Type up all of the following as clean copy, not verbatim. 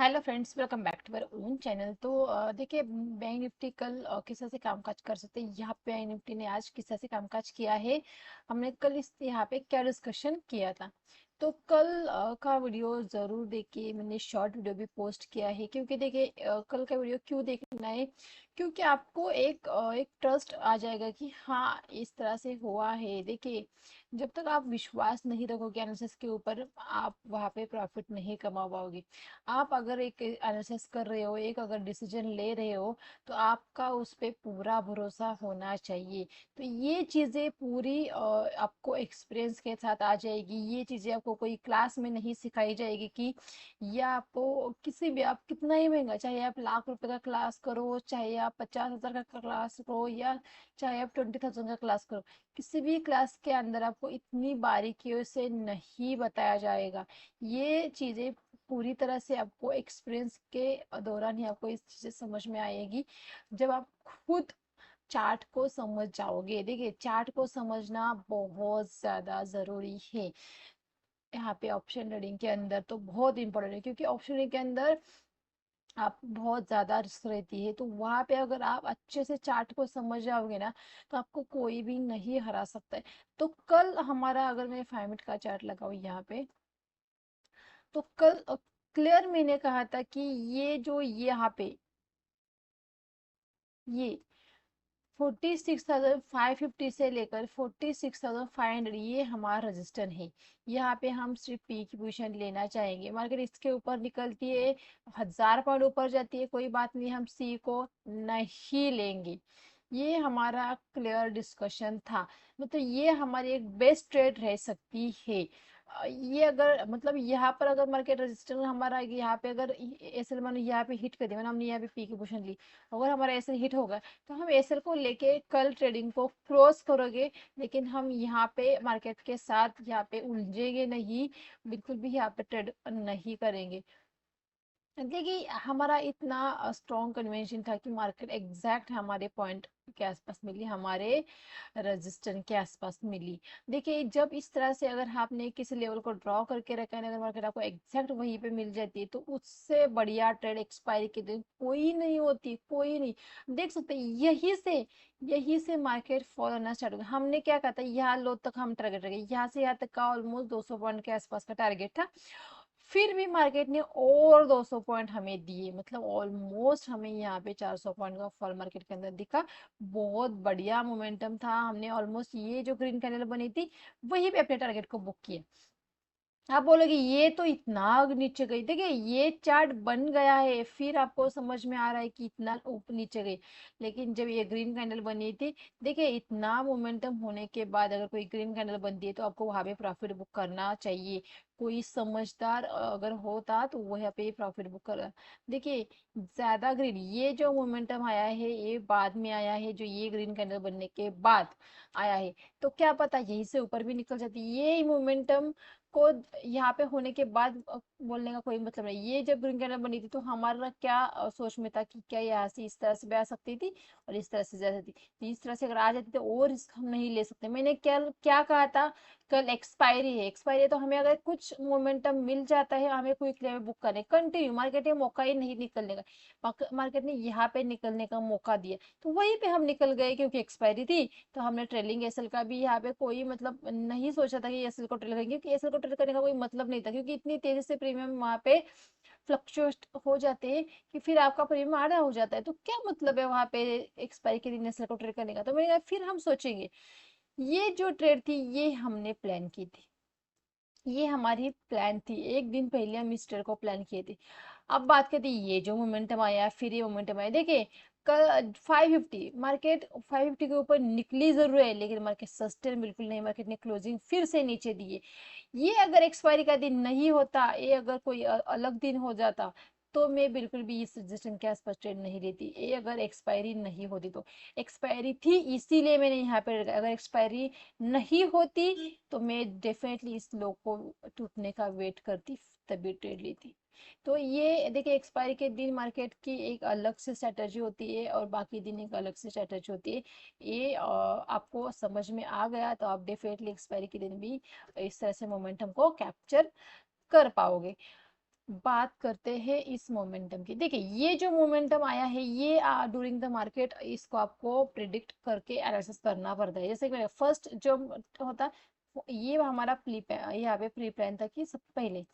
Hello friends, welcome back to our own channel. तो देखिए, bank Nifty कल किस तरह से कामकाज कर सकते हैं। यहाँ पे बैंक निफ्टी ने आज किस तरह से कामकाज किया है, हमने कल इस यहाँ पे क्या डिस्कशन किया था। तो कल का वीडियो ज़रूर देखिए। मैंने शॉर्ट वीडियो भी पोस्ट किया है, क्योंकि देखिए कल का वीडियो क्यों देखना है, क्योंकि आपको एक ट्रस्ट आ जाएगा कि हाँ, इस तरह से हुआ है। देखिए, जब तक आप विश्वास नहीं रखोगे एनालिसिस के ऊपर, आप वहाँ पे प्रॉफिट नहीं कमा पाओगे। आप अगर एक एनालिसिस कर रहे हो, एक अगर डिसीजन ले रहे हो, तो आपका उस पे पूरा भरोसा होना चाहिए। तो ये चीज़ें पूरी आपको एक्सपीरियंस के साथ आ जाएगी। ये चीज़ें आपको कोई क्लास में नहीं सिखाई जाएगी कि या आपको किसी भी, आप कितना ही महंगा, चाहे आप लाख रुपए का क्लास करो, चाहे आप 50,000 का क्लास करो, या चाहे आप 20,000 का क्लास करो, किसी भी क्लास के अंदर आपको इतनी बारीकियों से नहीं बताया जाएगा। ये चीज़ें पूरी तरह से आपको एक्सपीरियंस के दौरान ही आपको इस चीज़ें समझ में आएगी, जब आप खुद चार्ट को समझ जाओगे। देखिए, चार्ट को समझना बहुत ज़्यादा ज़रूरी है। यहाँ पे ऑप्शन ट्रेडिंग के अंदर तो बहुत इंपॉर्टेंट है, क्योंकि ऑप्शन ट्रेडिंग के अंदर आप बहुत ज़्यादा रिस्क रहती है। तो वहाँ पे अगर आप अच्छे से चार्ट को समझ जाओगे ना, तो आपको कोई भी नहीं हरा सकता है। तो कल हमारा, अगर मैं 5 मिनट का चार्ट लगाऊँ यहाँ पे, तो कल क्लियर मैंने कहा था कि ये जो यहाँ पे ये 46,550 से लेकर 46,500, ये हमारा रजिस्टर है। यहाँ पे हम सिर्फ पी की पोजीशन लेना चाहेंगे। मार्केट इसके ऊपर निकलती है, 1000 पॉइंट ऊपर जाती है, कोई बात नहीं, हम सी को नहीं लेंगे। ये हमारा क्लियर डिस्कशन था। मतलब ये हमारी एक बेस्ट ट्रेड रह सकती है। ये अगर मतलब यहाँ पर अगर मार्केट रजिस्टर हमारा यहाँ पे अगर एसएल मान यहाँ पे हिट कर दिया, हमने यहाँ पे पी की पोजीशन ली, अगर हमारा एसएल हिट होगा, तो हम एसएल को लेके कल ट्रेडिंग को क्रॉस करोगे। लेकिन हम यहाँ पे मार्केट के साथ यहाँ पे उलझेंगे नहीं, बिल्कुल भी यहाँ पे ट्रेड नहीं करेंगे। देखिए, हमारा इतना स्ट्रॉन्ग कन्वेंशन था कि मार्केट एग्जैक्ट हमारे पॉइंट के आसपास मिली, हमारे रेजिस्टेंस के आसपास मिली। देखिए, जब इस तरह से अगर आपने किसी लेवल को ड्रॉ करके रखा है, अगर मार्केट आपको एग्जैक्ट वहीं पे मिल जाती है, तो उससे बढ़िया ट्रेड एक्सपायरी के दिन कोई नहीं होती, कोई नहीं। देख सकते हैं, यही से मार्केट फॉल होना स्टार्ट हो गया। हमने क्या कहा था, यहाँ लो तक हम टारगेट रखे, यहाँ से यहाँ तक का ऑलमोस्ट 200 पॉइंट के आसपास का टारगेट था। फिर भी मार्केट ने और 200 पॉइंट हमें दिए, मतलब ऑलमोस्ट हमें यहाँ पे 400 पॉइंट का फॉल मार्केट के अंदर दिखा। बहुत बढ़िया मोमेंटम था। हमने ऑलमोस्ट ये जो ग्रीन कैंडल बनी थी, वही पे अपने टारगेट को बुक किया। आप बोलोगे ये तो इतना नीचे गई। देखिए, ये चार्ट बन गया है, फिर आपको समझ में आ रहा है कि इतना ऊपर नीचे गई। लेकिन जब ये ग्रीन कैंडल बनी थी, देखिए इतना मोमेंटम होने के बाद अगर कोई ग्रीन कैंडल बनती है, तो आपको वहां पे प्रॉफिट बुक करना चाहिए। कोई समझदार अगर होता तो वह पे प्रॉफिट बुक कर। देखिए, ज्यादा ग्रीन, ये जो मोमेंटम आया है, ये बाद में आया है, जो ये ग्रीन कैंडल बनने के बाद आया है। तो क्या पता यहीं से ऊपर भी निकल जाती ये मोमेंटम को। यहाँ पे होने के बाद बोलने का कोई मतलब नहीं। ये जब ग्रीन कैंडल बनी थी, तो हमारा क्या सोच में था कि क्या यहाँ से इस तरह से भी आ सकती थी और इस तरह से जा सकती थी। तो इस तरह से अगर आ जाती तो और रिस्क हम नहीं ले सकते। मैंने क्या क्या कहा था, कल एक्सपायरी है, एक्सपायरी है, तो हमें अगर कुछ मोमेंटम मिल जाता है, हमें क्विकली में बुक करें कंटिन्यू। मार्केट ने मौका ही नहीं निकलने का, मार्केट ने यहाँ पे निकलने का मौका दिया, तो वहीं पे हम निकल गए, क्योंकि एक्सपायरी थी। तो हमने ट्रेलिंग एसएल का भी यहाँ पे कोई मतलब नहीं सोचा था कि एसएल को ट्रेल करेंगे, क्योंकि एसएल को ट्रेल करने का कोई मतलब नहीं था, क्योंकि इतनी तेजी से प्रीमियम वहाँ पे फ्लक्चुएट हो जाते हैं कि फिर आपका प्रीमियम आधा हो जाता है। तो क्या मतलब है वहाँ पे एक्सपायरी के दिन एसएल को ट्रेड करने का। तो मैंने कहा फिर हम सोचेंगे। ये जो ट्रेड थी, ये हमने प्लान की थी, ये हमारी प्लान थी। एक दिन पहले हम इस ट्रेड को प्लान किए थे। अब बात करते हैं, ये जो मोमेंटम आया, फिर ये मोमेंटम आया। देखिए, कल 550 मार्केट 550 के ऊपर निकली जरूर है, लेकिन मार्केट सस्टेन बिल्कुल नहीं। मार्केट ने क्लोजिंग फिर से नीचे दी है। ये अगर एक्सपायरी का दिन नहीं होता, ये अगर कोई अलग दिन हो जाता, तो मैं बिल्कुल भी इस रजिस्ट्रेशन के आसपास ट्रेड नहीं लेती। ये अगर एक्सपायरी नहीं होती, तो एक्सपायरी थी इसीलिए मैंने यहाँ पे, अगर एक्सपायरी नहीं होती तो मैं डेफिनेटली इस लो को टूटने का वेट करती, तभी ट्रेड लेती। तो ये देखिए, एक्सपायरी के दिन मार्केट की एक अलग से स्ट्रेटजी होती है, और बाकी दिन एक अलग से स्ट्रेटजी होती है। ये आपको समझ में आ गया, तो आप डेफिनेटली एक्सपायरी के दिन भी इस तरह से मोमेंटम को कैप्चर कर पाओगे। बात करते हैं इस मोमेंटम की। देखिए ये जो मोमेंटम आया है ये ड्यूरिंग द मार्केट, इसको आपको प्रिडिक्ट करके एनालिसिस करना पड़ता है। जैसे कि फर्स्ट जो होता ये हमारा प्री, यहाँ पे प्री प्लान था कि सब पहले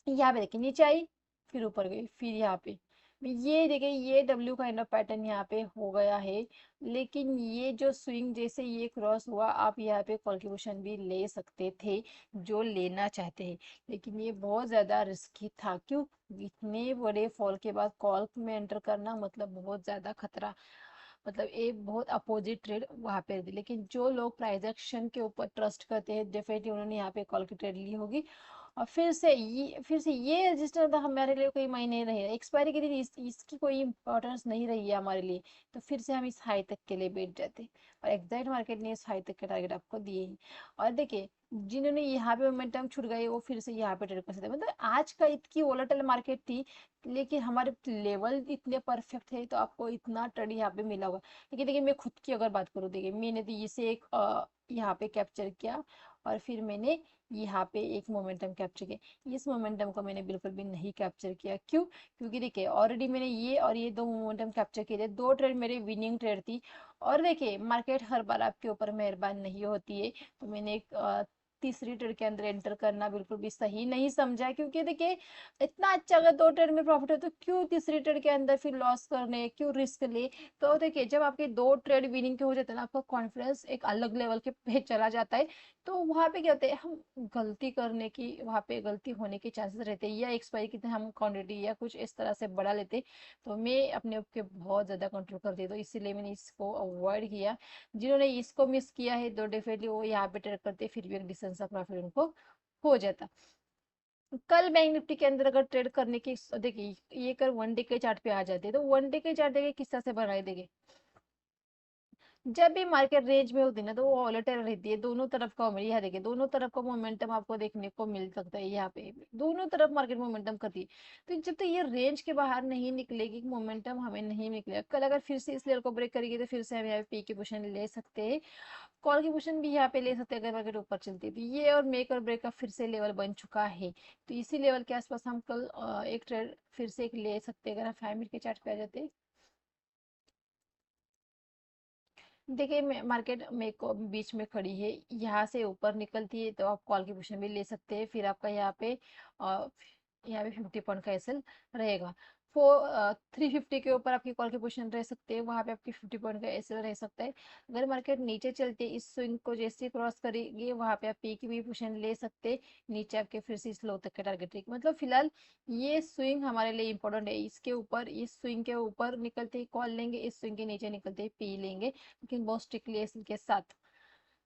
यहाँ पे देखिए नीचे आई, फिर ऊपर गई, फिर यहाँ पे ये देखिए ये डब्ल्यू काइंड ऑफ पैटर्न यहाँ पे हो गया है। लेकिन ये जो स्विंग जैसे ये क्रॉस हुआ, आप यहाँ पे कॉल की पोजीशन भी ले सकते थे जो लेना चाहते हैं, लेकिन ये बहुत ज्यादा रिस्की था। क्यों? इतने बड़े फॉल के बाद कॉल में एंटर करना मतलब बहुत ज्यादा खतरा, मतलब एक बहुत अपोजिट ट्रेड वहां पे थी। लेकिन जो लोग प्राइस एक्शन के ऊपर ट्रस्ट करते हैं डेफिनेटली उन्होंने यहाँ पे कॉल की ट्रेड ली होगी। और फिर से ये रजिस्टर था हमारे लिए कोई मायने नहीं रहा, एक्सपायरी के दिन इसकी कोई इंपॉर्टेंस नहीं रही है हमारे लिए। तो फिर से हम इस हाई तक के लिए बैठ जाते, और एग्जैक्ट मार्केट ने इस हाई तक के टारगेट आपको दिए ही। और देखिए जिन्होंने यहाँ पे मोमेंटम छूट गए वो फिर से यहाँ पे ट्रेड कर सकते, मतलब आज का इतनी वोलेटाइल मार्केट थी लेकिन हमारे लेवल इतने परफेक्ट थे तो आपको इतना ट्रेड यहाँ पे मिला होगा। लेकिन देखिए मैं खुद की अगर बात करूँ, देखिए मैंने तो इसे एक यहाँ पे कैप्चर किया, और फिर मैंने यहाँ पे एक मोमेंटम कैप्चर किया। इस मोमेंटम को मैंने बिल्कुल भी नहीं कैप्चर किया। क्यों? क्योंकि देखिए ऑलरेडी मैंने ये और ये दो मोमेंटम कैप्चर किए थे, दो ट्रेड मेरे विनिंग ट्रेड थी। और देखिए मार्केट हर बार आपके ऊपर मेहरबान नहीं होती है, तो मैंने एक तीसरी ट्रेड के अंदर एंटर करना बिल्कुल भी सही नहीं समझा। क्योंकि देखिए इतना अच्छा अगर दो ट्रेड में प्रॉफिट है तो क्यों तीसरी ट्रेड के अंदर फिर लॉस करने, क्यों रिस्क ले। तो देखिए जब आपके दो ट्रेड विनिंग के हो जाते हैं ना, आपका कॉन्फिडेंस एक अलग लेवल के पे चला जाता है। तो वहां पे क्या होता है, हम गलती करने की, वहां पे गलती होने के चांसेस रहते हैं, या एक्सपायरी कितने हम क्वांटिटी या कुछ इस तरह से बढ़ा लेते। तो मैं अपने ऊपर बहुत ज्यादा कंट्रोल कर देती, तो इसीलिए मैंने इसको अवॉइड किया। जिन्होंने इसको मिस किया है तो डेफिनेटली वो यहाँ पे ट्रेड करते फिर भी एक डिसेंस ऑफ प्रॉफिट उनको हो जाता। कल बैंक निफ्टी के अंदर अगर ट्रेड करने की, देखिए ये कर वन डे के चार्ट पे आ जाते हैं, तो वन डे के चार्ट देखिए किस तरह से बनाए देंगे। जब भी मार्केट रेंज में होती है ना तो वो वॉलेटाइल रहती है, दोनों तरफ का यहाँ देखिए दोनों तरफ का मोमेंटम आपको देखने को मिल सकता है। यहाँ पे भी दोनों तरफ मार्केट मोमेंटम करती है। तो जब तक ये रेंज के बाहर नहीं निकलेगी, मोमेंटम हमें नहीं निकलेगा, कल अगर फिर से इस लेवल को ब्रेक करेगी तो फिर से हम यहाँ पे पी की पोजीशन ले सकते हैं, कॉल की पोजीशन भी यहाँ पे ले सकते हैं अगर मार्केट ऊपर चलती है। तो ये और मेक और ब्रेक का फिर से लेवल बन चुका है, तो इसी लेवल के आसपास हम कल एक ट्रेड फिर से एक ले सकते हैं। अगर हम 5 मिनट के चार्ट पे आ जाते हैं, देखिए मार्केट में को बीच में खड़ी है, यहाँ से ऊपर निकलती है तो आप कॉल की पोजीशन भी ले सकते हैं। फिर आपका अ, यहाँ पे 50 पॉइंट का एसएल रहेगा। 350 के ऊपर आपकी कॉल की पोजीशन रह सकते हैं, वहां पे आपकी 50 पॉइंट का एसएल रह सकता है। अगर मार्केट नीचे चलती है, इस स्विंग को जैसे क्रॉस करेगी वहां पे आप पी की भी पोजीशन ले सकते हैं। नीचे आपके फिर से इस लो तक का टारगेट रहेगा। मतलब फिलहाल ये स्विंग हमारे लिए इंपॉर्टेंट है, इसके ऊपर इस स्विंग के ऊपर निकलते ही कॉल लेंगे, इस स्विंग के नीचे निकलते ही पी लेंगे, लेकिन बहुत स्ट्रिक्टली एसिड के साथ।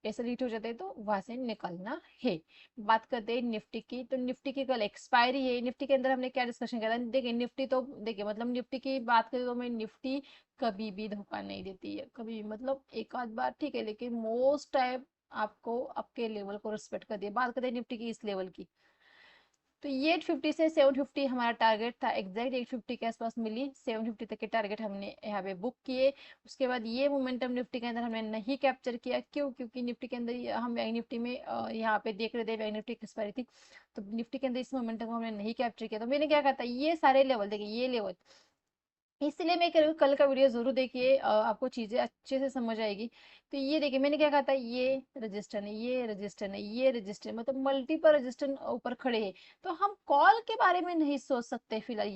ऐसा लीट हो जाता है तो वहां से निकलना है। बात करते हैं निफ्टी की, तो निफ्टी की कल एक्सपायरी है। निफ्टी के अंदर हमने क्या डिस्कशन किया था, देखिए निफ्टी तो देखिए मतलब निफ्टी की बात करें तो मैं निफ्टी कभी भी धोखा नहीं देती है, कभी भी, मतलब एक आध बार ठीक है लेकिन मोस्ट टाइम आपको आपके लेवल को रिस्पेक्ट कर दिया। बात करते हैं निफ्टी की इस लेवल की, तो ये 850 से 750 हमारा टारगेट था, एग्जैक्ट 850 के आसपास मिली, 750 तक के टारगेट हमने यहाँ पे बुक किए। उसके बाद ये मोमेंटम निफ्टी के अंदर हमने नहीं कैप्चर किया। क्यों? क्योंकि निफ्टी के अंदर हम बैंक निफ्टी में यहाँ पे देख रहे थे बैंक निफ्टी एक्सपायरी थी, तो निफ्टी के अंदर इस मोमेंटम को हमने नहीं कैप्चर किया। तो मैंने क्या कहा था, ये सारे लेवल देखिए, ये लेवल, इसलिए मैं कह रही हूँ कल का वीडियो जरूर देखिए, आपको चीजें अच्छे से समझ आएगी। तो ये देखिए मैंने क्या कहा था, ये रजिस्टर है, ये रजिस्टर है, ये रजिस्टर, मतलब मल्टीपल रजिस्टर ऊपर खड़े हैं। तो हम कॉल के बारे में नहीं सोच सकते फिलहाल।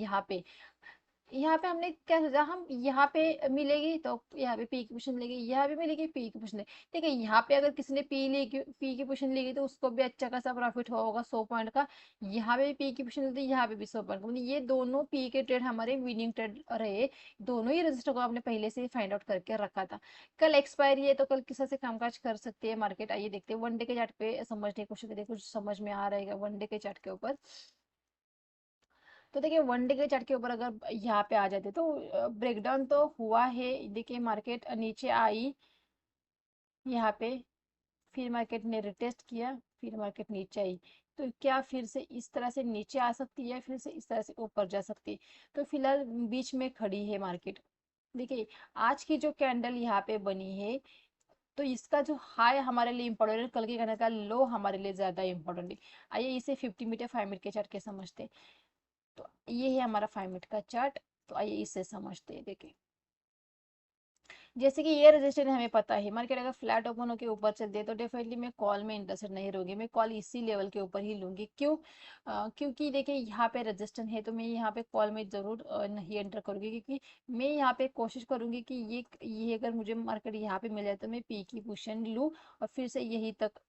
यहाँ पे हमने क्या सोचा, हम यहाँ पे मिलेगी तो यहाँ पे पी की पोजीशन लेगी, यहाँ पे मिलेगी पी की पोजीशन लेगी। ठीक है, यहाँ पे अगर किसी ने पी की पोजीशन लेगी तो उसको भी अच्छा खासा प्रॉफिट होगा 100 पॉइंट का। यहाँ पे भी पी की पोजीशन लेती, यहाँ पे भी 100 पॉइंट का, मतलब ये दोनों पी के ट्रेड हमारे विनिंग ट्रेड रहे। दोनों ही रजिस्टर को आपने पहले से ही फाइंड आउट करके रखा था। कल एक्सपायरी है तो कल किस तरह से कामकाज कर सकती है मार्केट, आइए देखते हैं। वन डे के चार्ट पे समझने की कोशिश करिए, कुछ समझ में आ रहेगा वन डे के चार्ट के ऊपर। तो देखिए वन डे के चार्ट के ऊपर अगर यहाँ पे आ जाते तो ब्रेकडाउन तो हुआ है। देखिए मार्केट नीचे आई यहाँ पे, फिर मार्केट ने रिटेस्ट किया, फिर मार्केट नीचे आई। तो क्या फिर से इस तरह से नीचे आ सकती है, फिर से इस तरह से ऊपर जा सकती है? तो फिलहाल बीच में खड़ी है मार्केट। देखिए आज की जो कैंडल यहाँ पे बनी है, तो इसका जो हाई हमारे लिए इम्पोर्टेंट है, कल के कहने का लो हमारे लिए ज्यादा इम्पोर्टेंट है। आइए इसे 50 मीटर 5 मिनट के चार्ट के समझते हैं। तो ये है हमारा 5 मिनट का चार्ट। तो आइए इससे समझते हैं। देखिए जैसे कि ये रजिस्टर हमें पता है, मार्केट अगर फ्लैट ओपन होकर ऊपर चलती है तो डेफिनेटली मैं कॉल में इंटरेस्टेड नहीं रहूंगी, मैं कॉल इसी लेवल के ऊपर ही लूंगी। क्यों? क्योंकि देखिए यहाँ पे रजिस्टर है तो मैं यहाँ पे कॉल में जरूर नहीं एंटर करूंगी, क्योंकि मैं यहाँ पे कोशिश करूंगी कि ये अगर मुझे मार्केट यहाँ पे मिल जाए तो मैं पी की पोजीशन लूँ और फिर से यही तक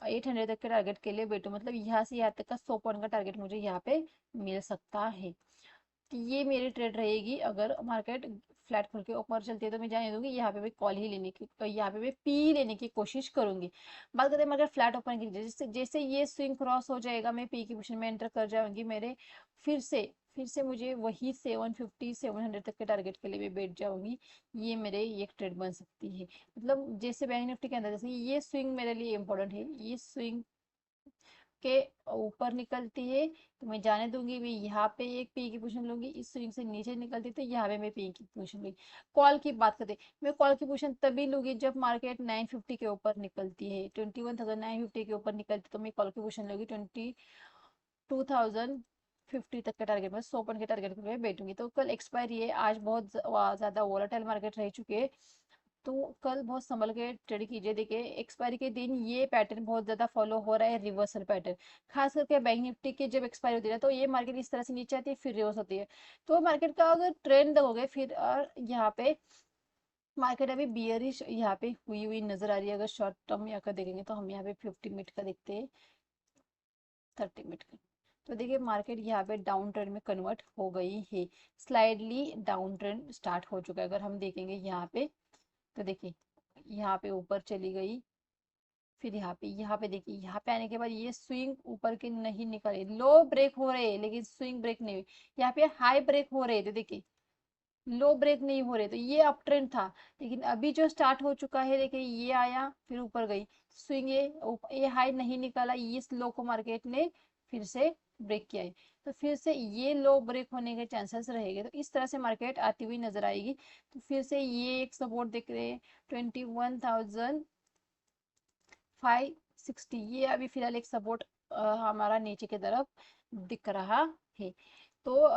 800 तक के टारगेट के लिए बैठूं। मतलब यहाँ से यहाँ तक का 100 पॉइंट का टारगेट मुझे यहाँ पे मिल सकता है। कि ये मेरी ट्रेड रहेगी। अगर मार्केट फ्लैट खुल के ऊपर चलती है तो मैं जाने दूंगी, यहाँ पे मैं कॉल ही लेने की, तो यहाँ पे मैं पी लेने की कोशिश करूंगी। बात करते हैं मार्केट फ्लैट ओपन की, जैसे जैसे ये स्विंग क्रॉस हो जाएगा मैं पी की पोजीशन में एंटर कर जाऊंगी। मेरे फिर से मुझे वही 750 700 तक के टारगेट के लिए मैं बैठ जाऊंगी। ये मेरे एक ट्रेड बन सकती है। मतलब जैसे बैंक निफ्टी के अंदर जैसे ये स्विंग मेरे लिए इंपॉर्टेंट है, ये स्विंग के ऊपर निकलती है तो मैं जाने दूंगी, मैं यहाँ पे एक पी की पोजीशन लूंगी। इस स्विंग से नीचे निकलती तो यहाँ पे मैं पी की पोजीशन लूंगी। कॉल की बात करते मैं कॉल की पोजीशन तभी लूंगी जब मार्केट 950 के ऊपर निकलती है, 21,950 के ऊपर निकलती तो मैं कॉल की पोजीशन लूंगी 22,050 तक के टारगेट में, 100 पॉइंट के टारगेट पे बैठूंगी। तो कल एक्सपायरी है, आज बहुत ज्यादा वोलेटाइल मार्केट रह चुके हैं, तो कल बहुत संभल के ट्रेड कीजिए। देखिए एक्सपायरी के दिन ये पैटर्न बहुत ज्यादा फॉलो हो रहा है, रिवर्सल पैटर्न। खास करके बैंक निफ्टी की जब एक्सपायरी होती है तो ये मार्केट इस तरह से नीचे आती है फिर रिवर्स होती है। तो मार्केट का अगर ट्रेंड देखोगे फिर यहाँ पे मार्केट अभी बियरिश यहाँ पे हुई हुई नजर आ रही है। अगर शॉर्ट टर्म यहाँ का देखेंगे तो हम यहाँ पे 50 मिनट का देखते हैं, 30 मिनट का। तो देखिए मार्केट यहाँ पे डाउन ट्रेंड में कन्वर्ट हो गई है, स्लाइडली डाउन ट्रेंड स्टार्ट हो चुका है। अगर हम देखेंगे यहाँ पे तो देखिए यहाँ पे ऊपर चली गई, फिर यहाँ पे देखिए यहाँ पे आने के बाद ये स्विंग ऊपर के नहीं निकले, लो ब्रेक हो रहे हैं लेकिन स्विंग ब्रेक नहीं हुई। यहाँ पे हाई ब्रेक हो रहे थे, देखिए लो ब्रेक नहीं हो रहे, तो ये अप ट्रेंड था। लेकिन अभी जो स्टार्ट हो चुका है देखिए ये आया फिर ऊपर गई स्विंग, ये हाई नहीं निकाला, ये लो को मार्केट ने फिर से ब्रेक किया है। तो फिर से ये लो ब्रेक होने के चांसेस रहेंगे, तो इस तरह से मार्केट आती हुई नजर आएगी। तो फिर से ये एक सपोर्ट दिख रहे हैं 21,560, ये अभी फिलहाल एक सपोर्ट हमारा नीचे की तरफ दिख रहा है। तो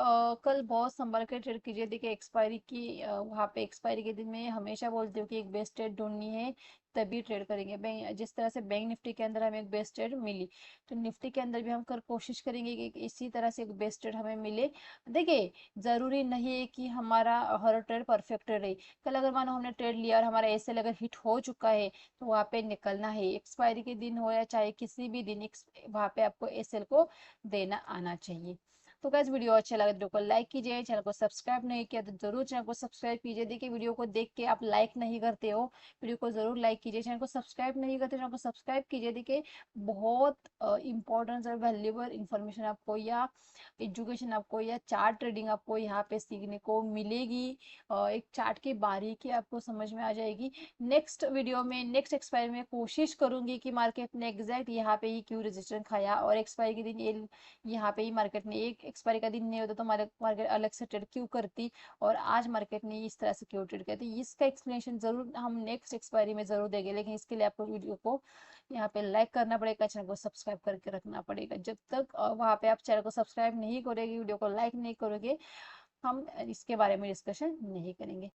कल बहुत संभल के ट्रेड कीजिए। देखिए एक्सपायरी की वहाँ पे एक्सपायरी के दिन में हमेशा बोलती हूँ कि एक बेस्ट ट्रेड ढूंढनी है तभी ट्रेड करेंगे। बैंक जिस तरह से बैंक निफ्टी के अंदर हमें एक बेस्ट ट्रेड मिली, तो निफ्टी के अंदर भी हम कर कोशिश करेंगे कि इसी तरह से एक बेस्ट ट्रेड हमें मिले। देखिए जरूरी नहीं है कि हमारा हर ट्रेड परफेक्ट रहे। कल अगर मानो हमने ट्रेड लिया और हमारा एसएल अगर हिट हो चुका है तो वहाँ पे निकलना है, एक्सपायरी के दिन हो या चाहे किसी भी दिन वहाँ पे आपको एसएल को देना आना चाहिए। तो गाइस वीडियो अच्छा लगा तो लाइक कीजिए, चैनल को सब्सक्राइब नहीं किया तो जरूर चैनल को सब्सक्राइब कीजिए। देखिए वीडियो को देख के आप लाइक नहीं करते हो, वीडियो को जरूर लाइक कीजिए। चैनल को सब्सक्राइब नहीं करते, चैनल को सब्सक्राइब कीजिए। देखिए बहुत इंपॉर्टेंट और वैल्यूएबल इंफॉर्मेशन आपको या एजुकेशन आपको या चार्ट ट्रेडिंग आपको यहाँ पे सीखने को मिलेगी। एक चार्ट की बारीकी आपको समझ में आ जाएगी। नेक्स्ट वीडियो में नेक्स्ट एक्सपायरी में कोशिश करूंगी कि मार्केट ने एग्जैक्ट यहाँ पे ही क्यों रेजिस्टेंस खाया और एक्सपायरी के दिन ये यहाँ पे ही मार्केट ने एक एक्सपायरी का दिन नहीं होता तो मार्केट अलग से ट्रेड क्यों करती और आज मार्केट ने इस तरह से क्यों ट्रेड किया। तो इसका एक्सप्लेनेशन जरूर हम नेक्स्ट एक्सपायरी में जरूर देंगे, लेकिन इसके लिए आपको वीडियो को यहाँ पे लाइक करना पड़ेगा, चैनल को सब्सक्राइब करके रखना पड़ेगा। जब तक वहाँ पे आप चैनल को सब्सक्राइब नहीं करोगे, वीडियो को लाइक नहीं करोगे, हम इसके बारे में डिस्कशन नहीं करेंगे।